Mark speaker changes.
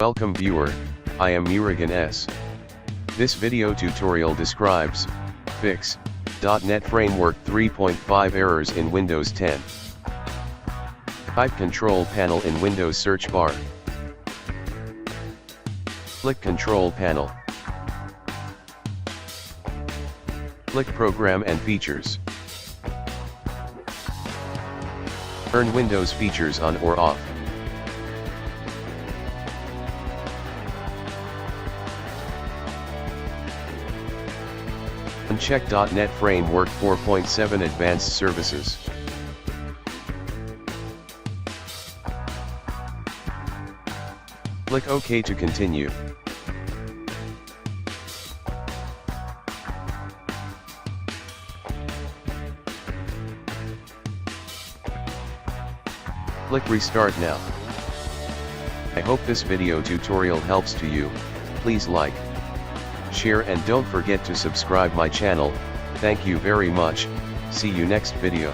Speaker 1: Welcome viewer, I am Murugan S. This video tutorial describes, fix, .NET Framework 3.5 errors in Windows 10. Type Control Panel in Windows search bar. Click Control Panel. Click Program and Features. Turn Windows features on or off. Uncheck .NET Framework 4.7 Advanced Services. Click OK to continue. Click Restart now. I hope this video tutorial helps to you. Please like, share and don't forget to subscribe my channel. Thank you very much. See you next video.